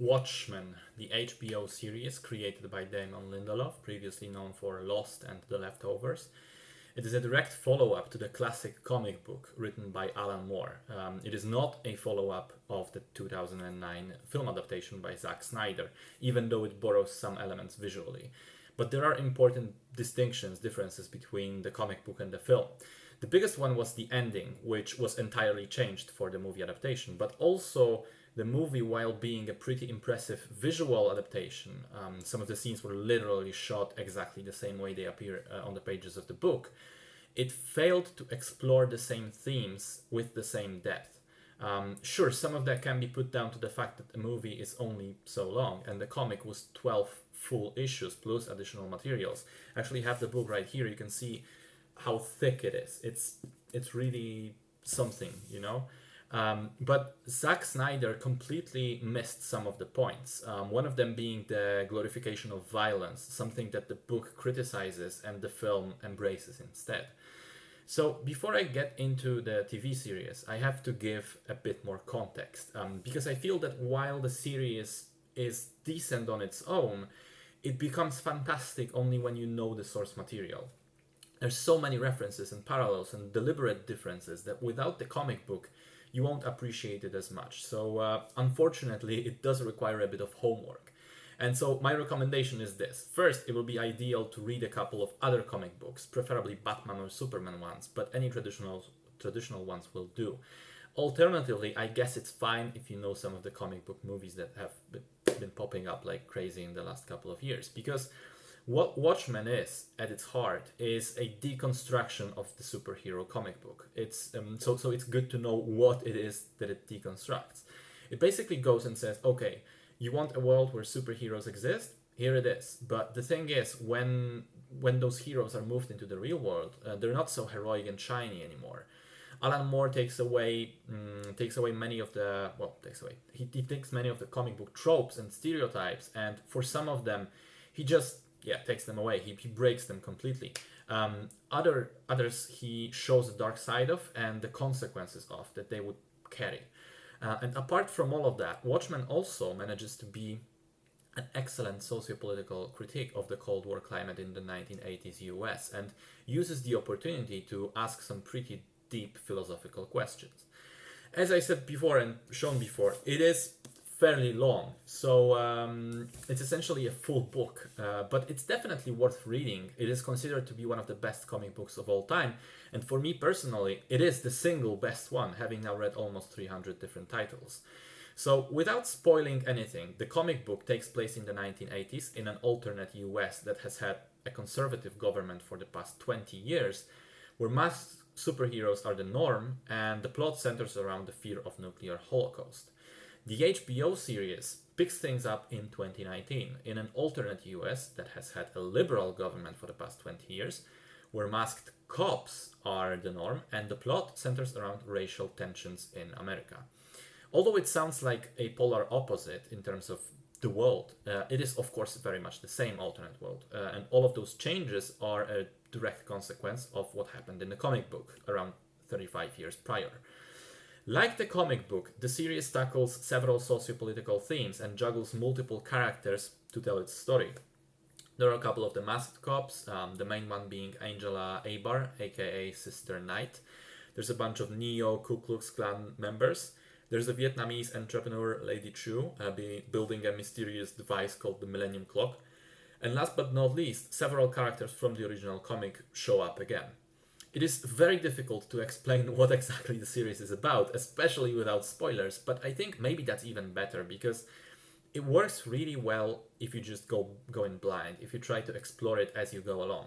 Watchmen, the HBO series created by Damon Lindelof, previously known for Lost and The Leftovers. It is a direct follow up to the classic comic book written by Alan Moore. It is not a follow up of the 2009 film adaptation by Zack Snyder, even though it borrows some elements visually. But there are important differences between the comic book and the film. The biggest one was the ending, which was entirely changed for the movie adaptation, but also the movie, while being a pretty impressive visual adaptation, some of the scenes were literally shot exactly the same way they appear on the pages of the book. It failed to explore the same themes with the same depth. Sure, some of that can be put down to the fact that the movie is only so long, and the comic was 12 full issues plus additional materials. I actually have the book right here. You can see how thick it is. It's really something, you know. But Zack Snyder completely missed some of the points. One of them being the glorification of violence, something that the book criticizes and the film embraces instead. So before I get into the TV series, I have to give a bit more context, because I feel that while the series is decent on its own, it becomes fantastic only when you know the source material. There's so many references and parallels and deliberate differences that without the comic book, you won't appreciate it as much. So unfortunately, it does require a bit of homework. And so my recommendation is this. First, it will be ideal to read a couple of other comic books, preferably Batman or Superman ones, but any traditional ones will do. Alternatively, I guess it's fine if you know some of the comic book movies that have been popping up like crazy in the last couple of years, because what Watchmen is at its heart is a deconstruction of the superhero comic book. It's so it's good to know what it is that it deconstructs. It basically goes and says, okay, you want a world where superheroes exist? Here it is. But the thing is, when those heroes are moved into the real world, they're not so heroic and shiny anymore. Alan Moore takes away many of the he takes many of the comic book tropes and stereotypes, and for some of them, he just takes them away. He breaks them completely. Others he shows the dark side of and the consequences of that they would carry. And apart from all of that, Watchmen also manages to be an excellent socio-political critique of the Cold War climate in the 1980s US and uses the opportunity to ask some pretty deep philosophical questions. As I said before and shown before, it is fairly long, so it's essentially a full book, but it's definitely worth reading. It is considered to be one of the best comic books of all time, and for me personally, it is the single best one, having now read almost 300 different titles. So without spoiling anything, the comic book takes place in the 1980s in an alternate US that has had a conservative government for the past 20 years, where masked superheroes are the norm, and the plot centers around the fear of nuclear holocaust. The HBO series picks things up in 2019 in an alternate US that has had a liberal government for the past 20 years, where masked cops are the norm, and the plot centers around racial tensions in America. Although it sounds like a polar opposite in terms of the world, it is of course very much the same alternate world, and all of those changes are a direct consequence of what happened in the comic book around 35 years prior. Like the comic book, the series tackles several socio-political themes and juggles multiple characters to tell its story. There are a couple of the masked cops, the main one being Angela Abar, aka Sister Knight. There's a bunch of Neo Ku Klux Klan members. There's a Vietnamese entrepreneur, Lady Chu, building a mysterious device called the Millennium Clock. And last but not least, several characters from the original comic show up again. It is very difficult to explain what exactly the series is about, especially without spoilers, but I think maybe that's even better because it works really well if you just go in blind, if you try to explore it as you go along.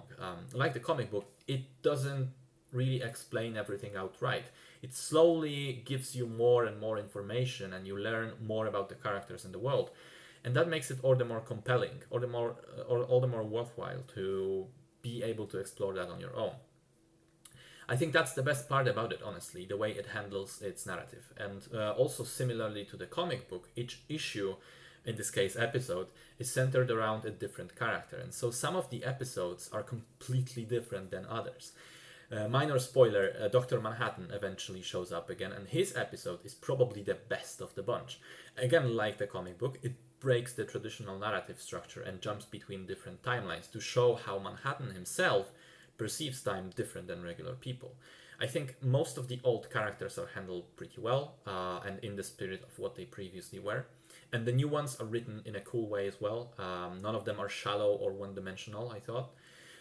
Like the comic book, it doesn't really explain everything outright. It slowly gives you more and more information and you learn more about the characters in the world. And that makes it all the more compelling, all the more worthwhile to be able to explore that on your own. I think that's the best part about it, honestly, the way it handles its narrative. And also similarly to the comic book, each issue, in this case episode, is centered around a different character. And so some of the episodes are completely different than others. Minor spoiler, Dr. Manhattan eventually shows up again, and his episode is probably the best of the bunch. Again, like the comic book, it breaks the traditional narrative structure and jumps between different timelines to show how Manhattan himself perceives time different than regular people. I think most of the old characters are handled pretty well and in the spirit of what they previously were. And the new ones are written in a cool way as well. None of them are shallow or one dimensional, I thought.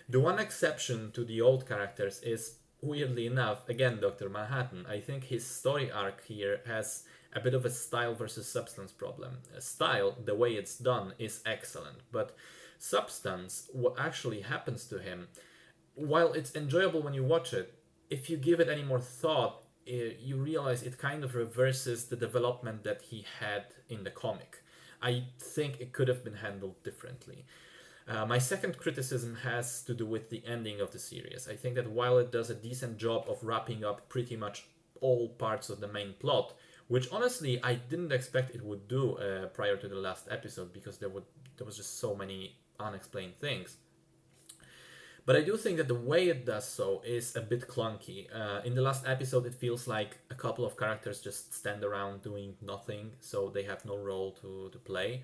The one exception to the old characters is, weirdly enough, again, Dr. Manhattan. I think his story arc here has a bit of a style versus substance problem. Style, the way it's done, is excellent, but substance, what actually happens to him, while it's enjoyable when you watch it, if you give it any more thought, you realize it kind of reverses the development that he had in the comic. I think it could have been handled differently. My second criticism has to do with the ending of the series. I think that while it does a decent job of wrapping up pretty much all parts of the main plot, which honestly I didn't expect it would do prior to the last episode, because there was just so many unexplained things. But I do think that the way it does so is a bit clunky. In the last episode, it feels like a couple of characters just stand around doing nothing, so they have no role to play.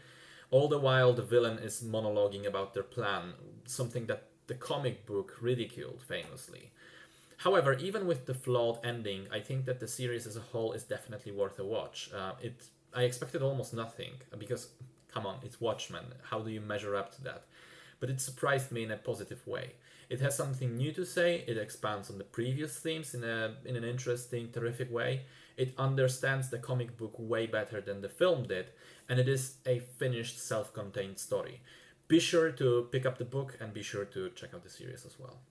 All the while, the villain is monologuing about their plan, something that the comic book ridiculed famously. However, even with the flawed ending, I think that the series as a whole is definitely worth a watch. I expected almost nothing, because, come on, it's Watchmen. How do you measure up to that? But it surprised me in a positive way. It has something new to say, it expands on the previous themes in an interesting, terrific way. It understands the comic book way better than the film did, and it is a finished, self-contained story. Be sure to pick up the book and be sure to check out the series as well.